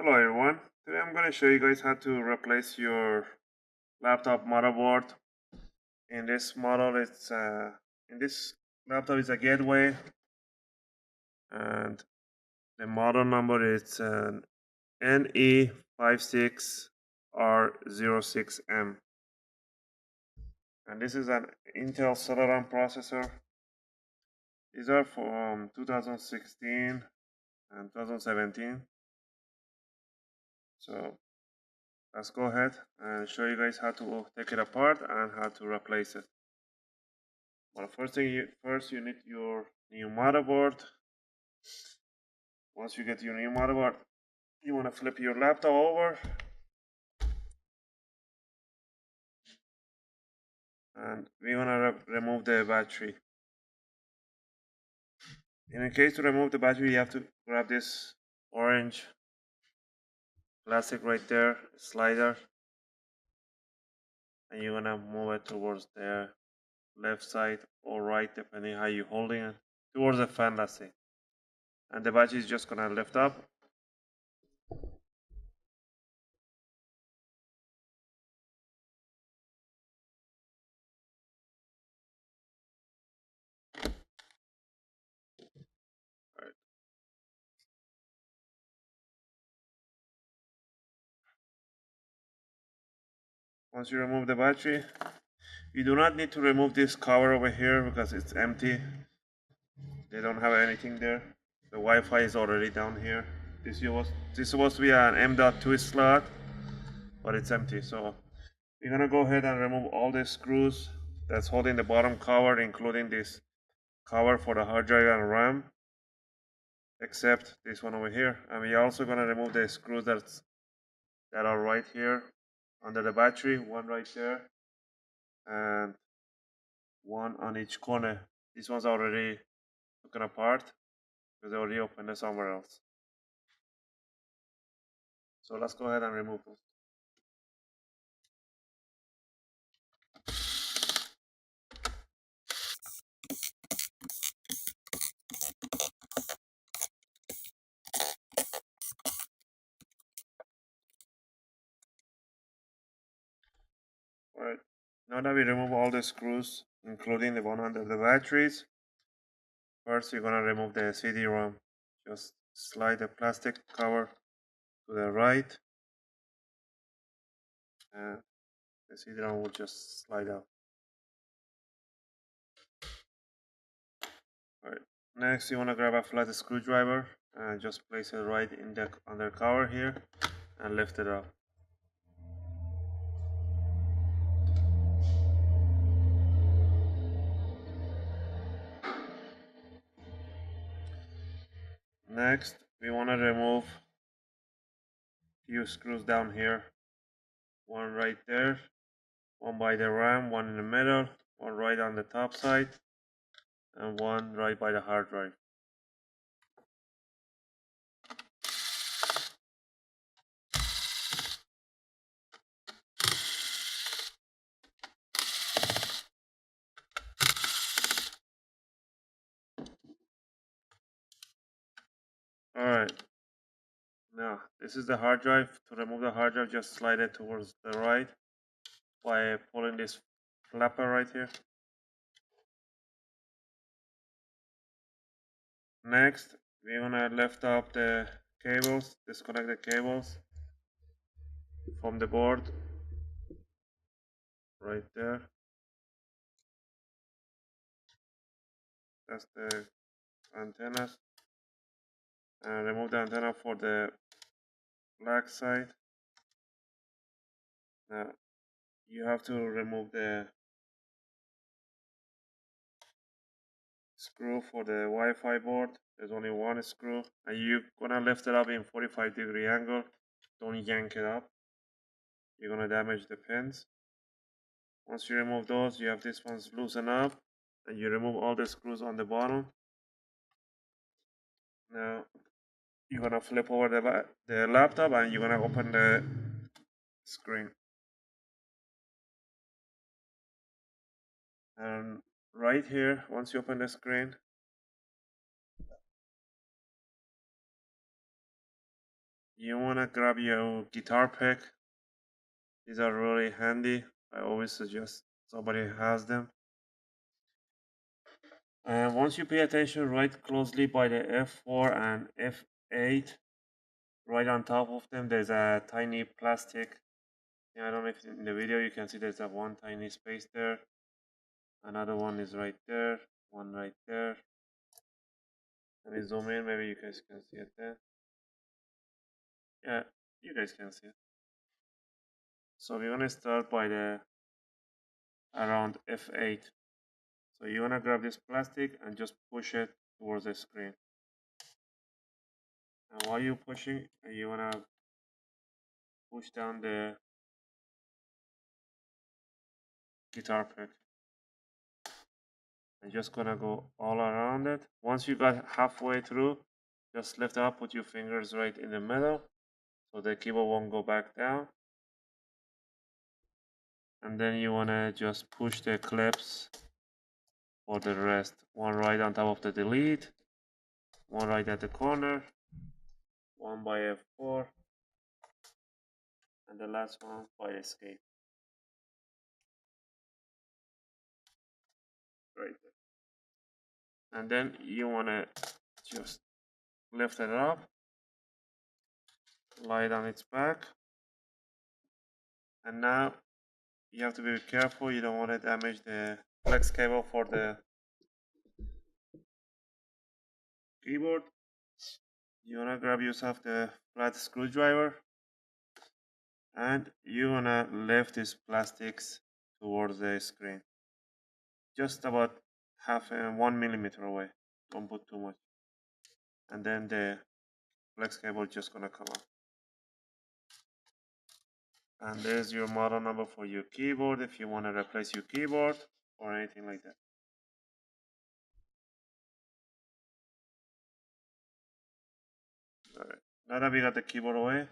Hello everyone, today I'm going to show you guys how to replace your laptop motherboard. In this model, in this laptop is a Gateway, and the model number is NE56R06M, and this is an Intel Celeron processor. These are from 2016 and 2017. So let's go ahead and show you guys how to take it apart and how to replace it. Well, first you need your new motherboard. Once you get your new motherboard, you want to flip your laptop over, and we want to remove the battery. In case to remove the battery, you have to grab this orange plastic right there, slider, and you're gonna move it towards the left side or right, depending how you're holding it, towards the fan, let's say. And the battery is just gonna lift up. Right. Once you remove the battery, you do not need to remove this cover over here because it's empty. They don't have anything there. The Wi-Fi is already down here. This is supposed to be an M.2 slot, but it's empty. So we're gonna go ahead and remove all the screws that's holding the bottom cover, including this cover for the hard drive and RAM, except this one over here. And we're also gonna remove the screws that are right here under the battery, one right there, and one on each corner. This one's already taken apart because they already opened it somewhere else. So let's go ahead and remove those. Alright, now that we remove all the screws, including the one under the batteries, first we're gonna remove the CD-ROM. Just slide the plastic cover to the right, and the CD-ROM will just slide out. Alright, next you wanna grab a flat screwdriver and just place it right in the under cover here and lift it up. Next, we want to remove few screws down here. One right there, one by the RAM, one in the middle, one right on the top side, and one right by the hard drive. Alright, now this is the hard drive. To remove the hard drive, just slide it towards the right by pulling this flapper right here. Next, we're gonna lift up the cables, disconnect the cables from the board right there. That's the antennas. And remove the antenna for the black side. Now you have to remove the screw for the Wi-Fi board. There's only one screw, and you're gonna lift it up in 45-degree angle. Don't yank it up, you're gonna damage the pins. Once you remove those, you have this one's loosen up, and you remove all the screws on the bottom. Now you're gonna flip over the laptop, and you're gonna open the screen. And right here, once you open the screen, you want to grab your guitar pick. These are really handy. I always suggest somebody has them. And once you pay attention, right closely by the F4 and F8, right on top of them, there's a tiny plastic. Yeah, I don't know if in the video you can see there's a one tiny space there. Another one is right there. One right there. Let me zoom in. Maybe you guys can see it there. Yeah, you guys can see it. So we're gonna start by the around F8. So you wanna grab this plastic and just push it towards the screen. And while you're pushing, you wanna push down the guitar pick. I'm just gonna go all around it. Once you got halfway through, just lift up, put your fingers right in the middle so the keyboard won't go back down. And then you wanna just push the clips for the rest. One right on top of the delete, one right at the corner, one by F4, and the last one by escape. Right there. And then you wanna just lift it up, lie it on its back, and now you have to be careful. You don't want to damage the flex cable for the keyboard. You wanna grab yourself the flat screwdriver, and you wanna lift these plastics towards the screen, just about 1 millimeter away. Don't put too much, and then the flex cable is just gonna come out. And there's your model number for your keyboard if you want to replace your keyboard or anything like that. Alright, now that we got the keyboard away,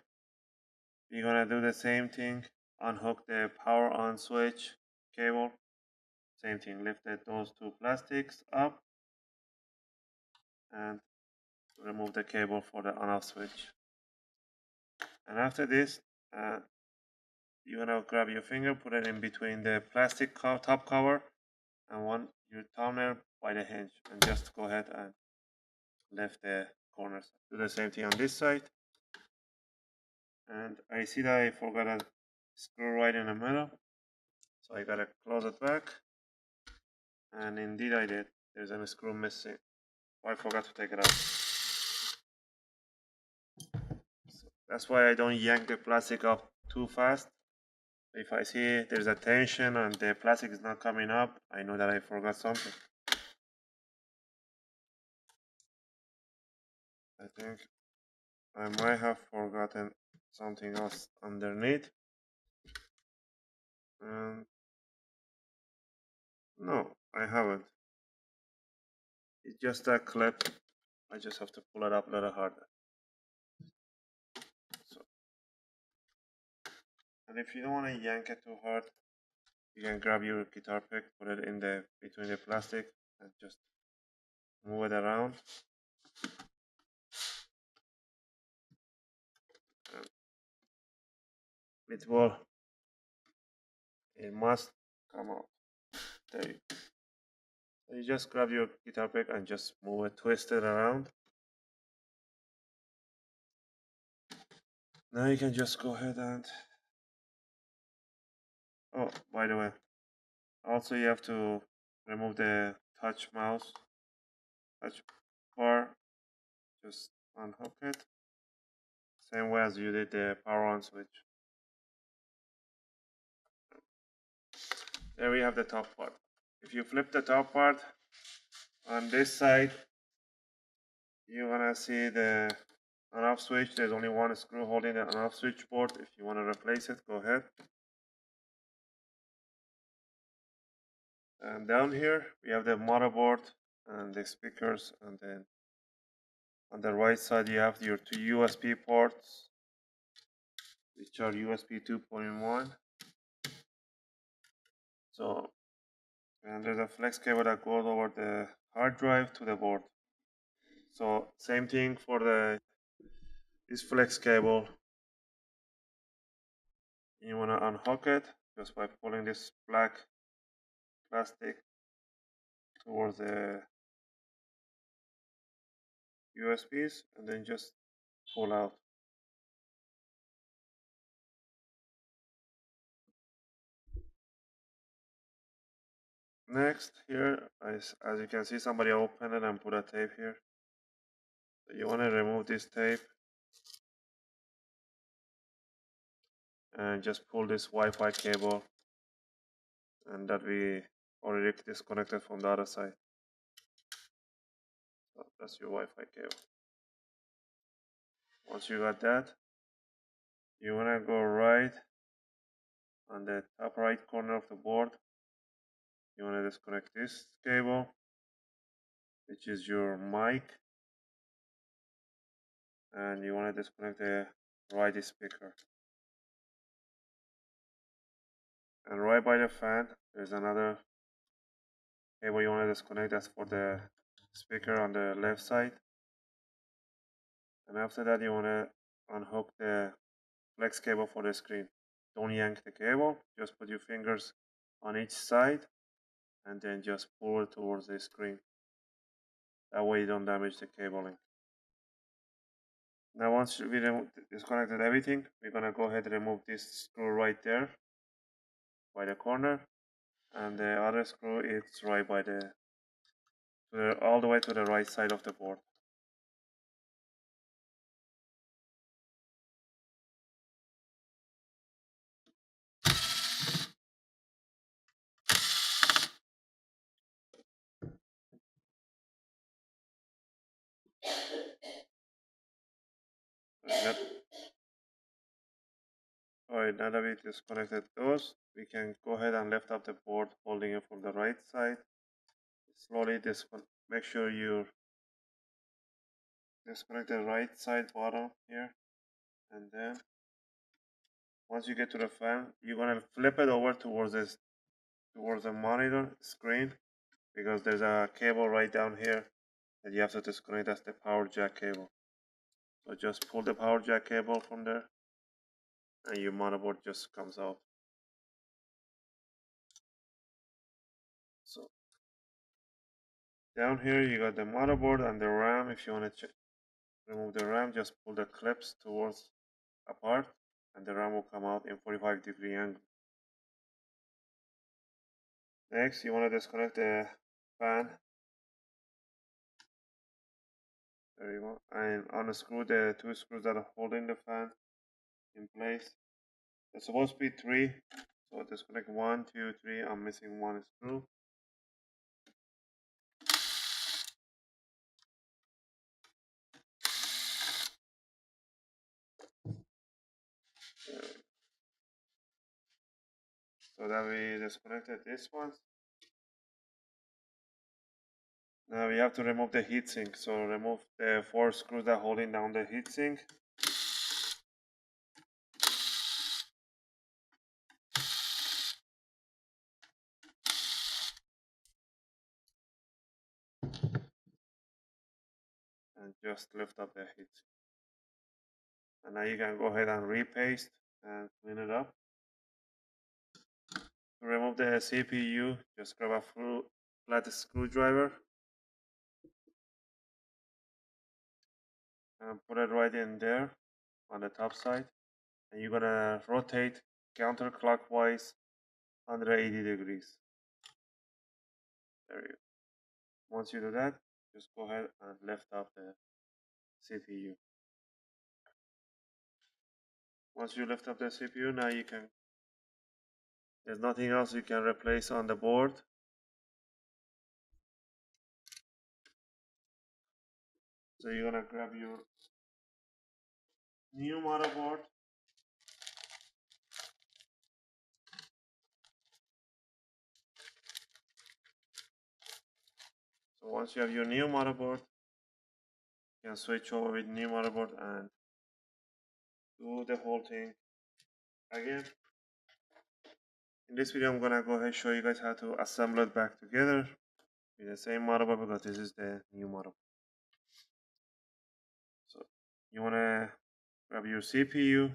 we're gonna do the same thing. Unhook the power on switch cable. Same thing, lift those two plastics up and remove the cable for the on off switch. And after this, you're gonna grab your finger, put it in between the plastic top cover and your thumbnail by the hinge, and just go ahead and lift the corners. Do the same thing on this side. And I see that I forgot a screw right in the middle, so I gotta close it back. And indeed I did. There's a screw missing. I forgot to take it out. So that's why I don't yank the plastic up too fast. If I see there's a tension and the plastic is not coming up, I know that I forgot something. I think I might have forgotten something else underneath. And no, I haven't. It's just a clip. I just have to pull it up a little harder. So, and if you don't want to yank it too hard, you can grab your guitar pick, put it in the between the plastic, and just move it around. And it must come out. There you go. So you just grab your guitar pick and just move it, twist it around. Now you can just go ahead and, oh, by the way, also you have to remove the touch bar, just unhook it, same way as you did the power on switch. There we have the top part. If you flip the top part, on this side, you're gonna see the on-off switch. There's only one screw holding the on-off switch board. If you want to replace it, go ahead. And down here, we have the motherboard and the speakers, and then on the right side, you have your two USB ports, which are USB 2.1. So, and there's a flex cable that goes over the hard drive to the board. So, same thing for the this flex cable, you want to unhook it just by pulling this black plastic towards the USBs and then just pull out. Next, here, as you can see, somebody opened it and put a tape here. So you want to remove this tape and just pull this Wi-Fi cable, and that we already disconnected from the other side. So that's your Wi-Fi cable. Once you got that, you want to go right on the top right corner of the board. You want to disconnect this cable, which is your mic, and you want to disconnect the right speaker. And right by the fan, there's another cable you want to disconnect. That's for the speaker on the left side. And after that, you want to unhook the flex cable for the screen. Don't yank the cable, just put your fingers on each side and then just pull it towards the screen. That way you don't damage the cabling. Now once we disconnected everything, we're gonna go ahead and remove this screw right there by the corner, and the other screw is right by all the way to the right side of the board. Alright, now that we disconnected those, we can go ahead and lift up the board, holding it from the right side. Slowly make sure you disconnect the right side bottom here, and then once you get to the fan, you're gonna flip it over towards the monitor screen, because there's a cable right down here that you have to disconnect. That's the power jack cable. So just pull the power jack cable from there, and your motherboard just comes out. So down here you got the motherboard and the RAM. If you want to remove the RAM, just pull the clips towards apart, and the RAM will come out in 45-degree angle. Next, you want to disconnect the fan. There you go. And unscrew the two screws that are holding the fan in place. It's supposed to be 3, so disconnect 1, 2, 3. I'm missing one screw. So that we disconnected this one. Now we have to remove the heatsink. So remove the 4 screws that are holding down the heatsink. And just lift up the heatsink. And now you can go ahead and repaste and clean it up. To remove the CPU, just grab a flat screwdriver and put it right in there on the top side, and you're gonna rotate counterclockwise 180 degrees. There you go. Once you do that, just go ahead and lift up the CPU. Once you lift up the CPU, now there's nothing else you can replace on the board. So you're gonna grab your new motherboard. So once you have your new motherboard, you can switch over with new motherboard and do the whole thing again. In this video, I'm gonna go ahead and show you guys how to assemble it back together with the same motherboard, because this is the new motherboard. So you wanna Grab your CPU.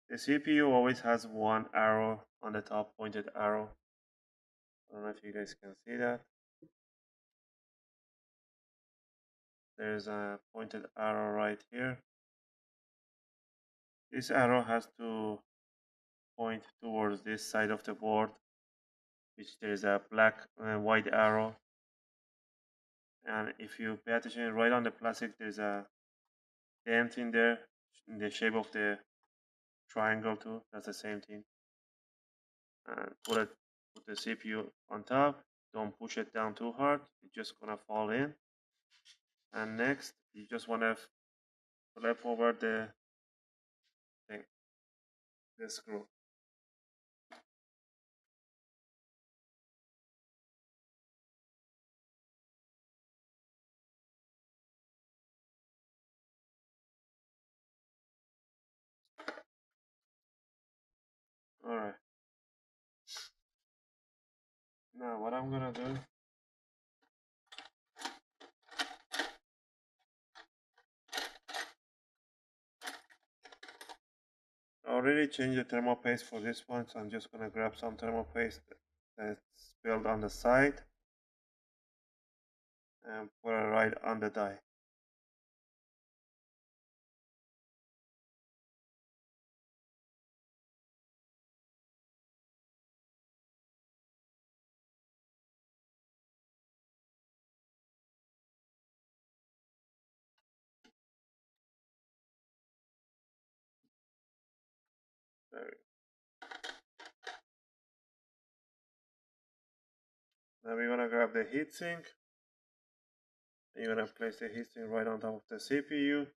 The CPU always has one arrow on the top, pointed arrow. I don't know if you guys can see that. There's a pointed arrow right here. This arrow has to point towards this side of the board, which there's a black and white arrow. And if you pay attention, right on the plastic, there's a dent in there in the shape of the triangle too. That's the same thing. And put the CPU on top. Don't push it down too hard. It's just gonna fall in. And next, you just wanna flip over the thing, the screw. All right. Now what I'm gonna do, I already changed the thermal paste for this one, so I'm just gonna grab some thermal paste that's spilled on the side and put it right on the die. There we go. Now we're gonna grab the heatsink. You're gonna place the heatsink right on top of the CPU,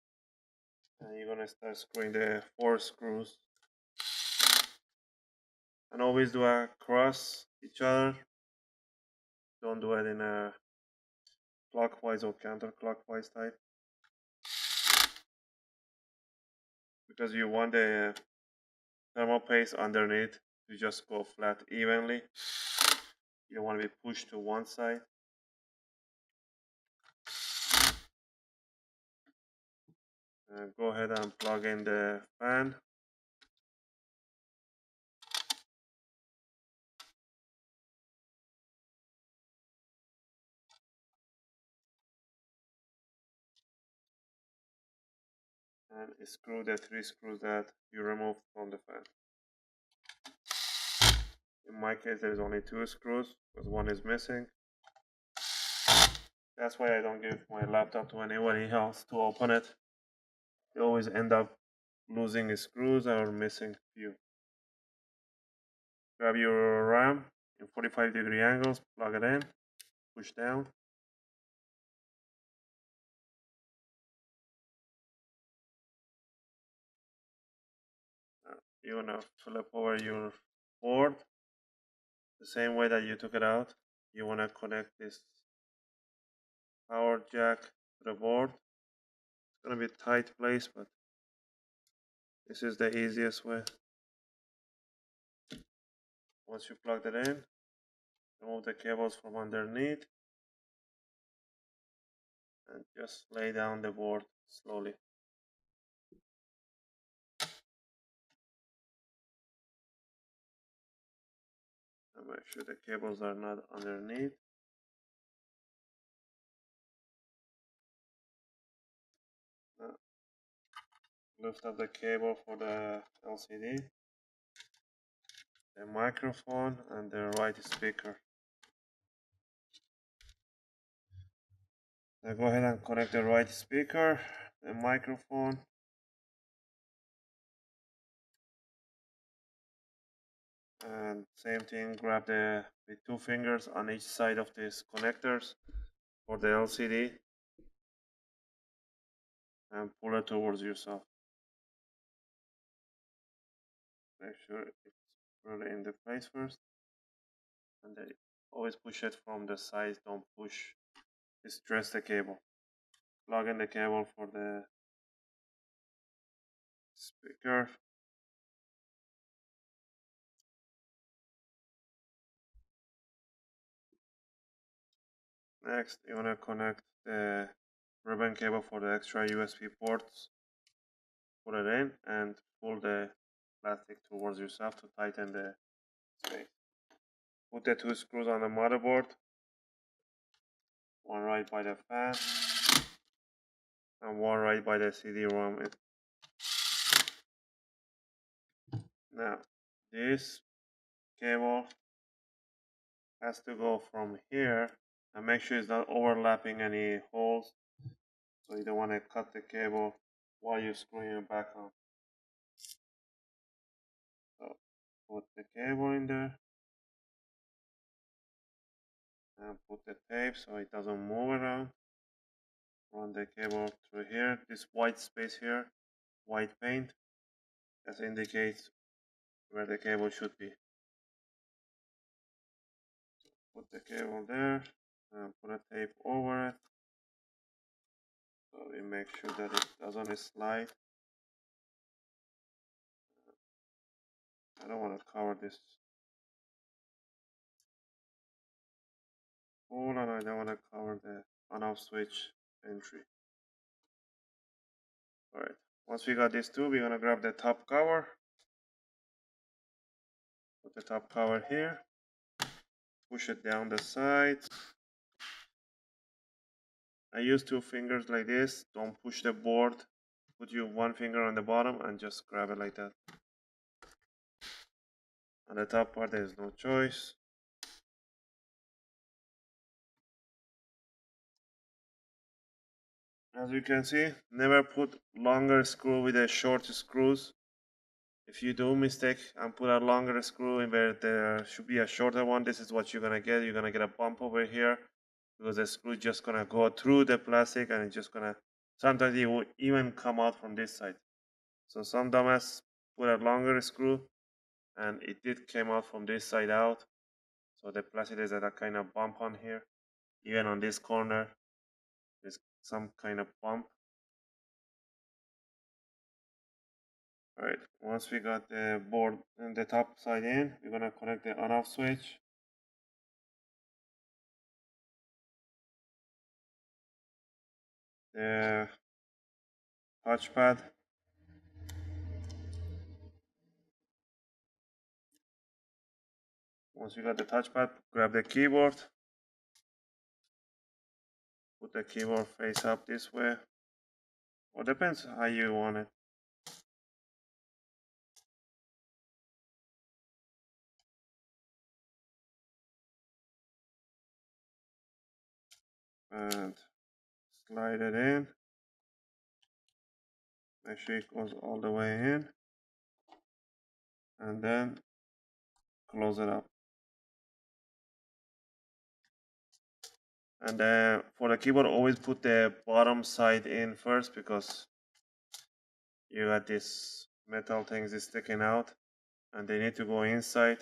and you're gonna start screwing the 4 screws. And always do across each other. Don't do it in a clockwise or counterclockwise type, because you want the thermal paste underneath to just go flat evenly. You don't want to be pushed to one side. Go ahead and plug in the fan. And screw the 3 screws that you removed from the fan. In my case, there's only 2 screws because one is missing. That's why I don't give my laptop to anybody else to open it. They always end up losing screws or missing few. Grab your RAM in 45-degree angles, plug it in, push down. You're gonna flip over your board the same way that you took it out. You wanna connect this power jack to the board. It's gonna be a tight place, but this is the easiest way. Once you plugged it in, remove the cables from underneath and just lay down the board slowly. And make sure the cables are not underneath. Lift up the cable for the LCD, the microphone, and the right speaker. Now go ahead and connect the right speaker, the microphone, and same thing, grab with 2 fingers on each side of these connectors for the LCD and pull it towards yourself. Make sure it's really in the place first, and then always push it from the side. Don't stress the cable. Plug in the cable for the speaker. Next, you want to connect the ribbon cable for the extra USB ports. put it in and pull the plastic towards yourself to tighten the space. Put the 2 screws on the motherboard, one right by the fan and one right by the CD-ROM. Now this cable has to go from here, and make sure it's not overlapping any holes, so you don't want to cut the cable while you're screwing it back on. So put the cable in there and put the tape so it doesn't move around. Run the cable through here. This white space here, white paint, that indicates where the cable should be. Put the cable there and put a tape over it so we make sure that it doesn't slide. I don't want to cover this hole, and I don't want to cover the on-off switch entry. Alright, once we got these two, we're going to grab the top cover. Put the top cover here. Push it down the sides. I use 2 fingers like this. Don't push the board. Put your 1 finger on the bottom and just grab it like that. On the top part there is no choice. As you can see, never put longer screw with the short screws. If you do mistake and put a longer screw in where there should be a shorter one, this is what you're gonna get. You're gonna get a bump over here because the screw is just gonna go through the plastic, and it's just gonna, sometimes it will even come out from this side. So some dumbass put a longer screw and it did came out from this side out. So the plastic is at a kind of bump on here. Even on this corner, there's some kind of bump. Alright, once we got the board and the top side in, we're gonna connect the on-off switch. The touchpad. Once you got the touchpad, grab the keyboard. Put the keyboard face up this way. Or depends how you want it. And slide it in. Make sure it goes all the way in. And then close it up. And for the keyboard, always put the bottom side in first, because you got this metal things is sticking out and they need to go inside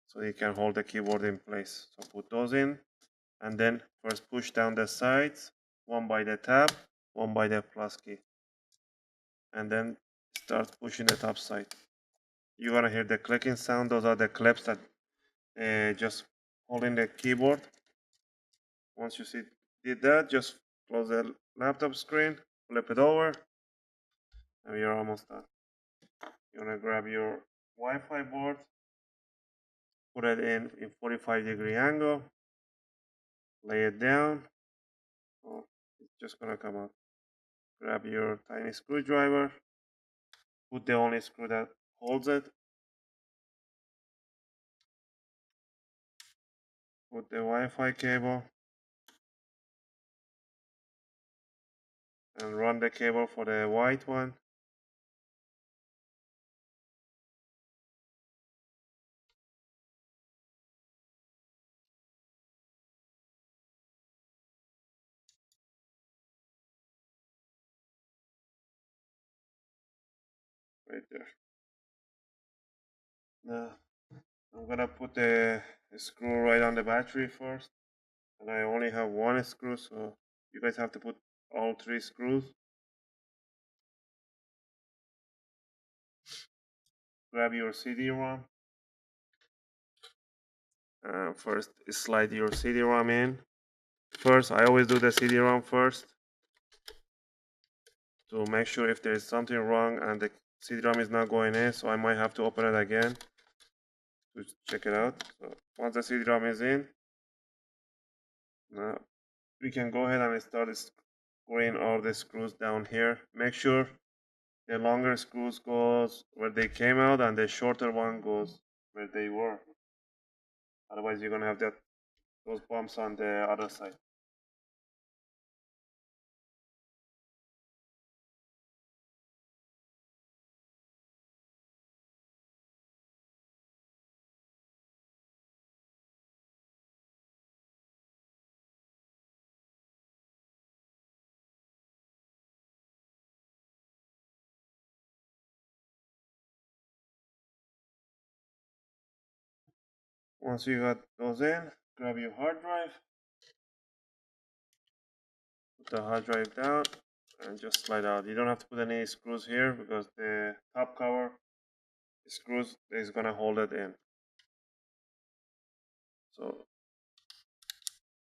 so you can hold the keyboard in place. So put those in, and then first push down the sides, one by the tab, one by the plus key, and then start pushing the top side. You're gonna hear the clicking sound. Those are the clips that just holding the keyboard. Once you see did that, just close the laptop screen, flip it over, and we are almost done. You're gonna grab your Wi-Fi board, put it in 45-degree angle, lay it down. Oh, it's just gonna come out. Grab your tiny screwdriver, put the only screw that holds it, put the Wi-Fi cable, and run the cable for the white one. Right there. Now I'm gonna put the screw right on the battery first, and I only have 1 screw, so you guys have to put all 3 screws. Grab your CD-ROM. First slide your CD-ROM in. First, I always do the CD-ROM first. to make sure if there is something wrong and the CD-ROM is not going in, so I might have to open it again to check it out. So once the CD-ROM is in, now we can go ahead and start screwing all the screws down here. Make sure the longer screws goes where they came out and the shorter one goes where they were. Otherwise you're gonna have those bumps on the other side. Once you got those in, grab your hard drive, put the hard drive down, and just slide out. You don't have to put any screws here because the top cover screws is gonna hold it in. So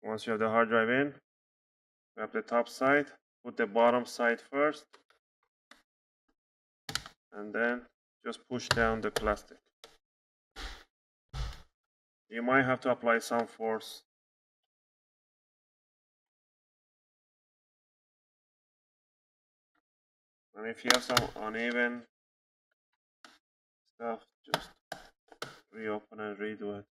once you have the hard drive in, grab the top side, put the bottom side first, and then just push down the plastic. You might have to apply some force. And if you have some uneven stuff, just reopen and redo it.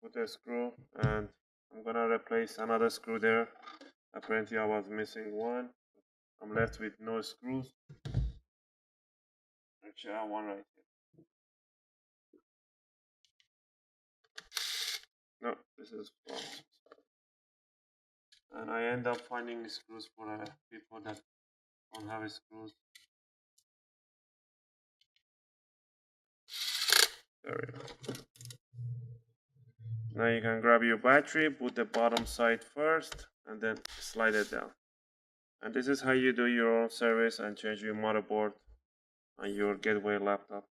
Put a screw, and I'm gonna replace another screw there. Apparently I was missing one. I'm left with no screws. Actually I have one right here. No, this is false. And I end up finding screws for people that don't have screws. There we go. Now you can grab your battery, put the bottom side first, and then slide it down. And this is how you do your own service and change your motherboard on your Gateway laptop.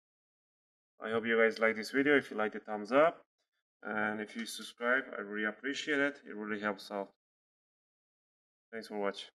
I hope you guys like this video. If you like it, thumbs up. And if you subscribe, I really appreciate it. It really helps out. Thanks for watching.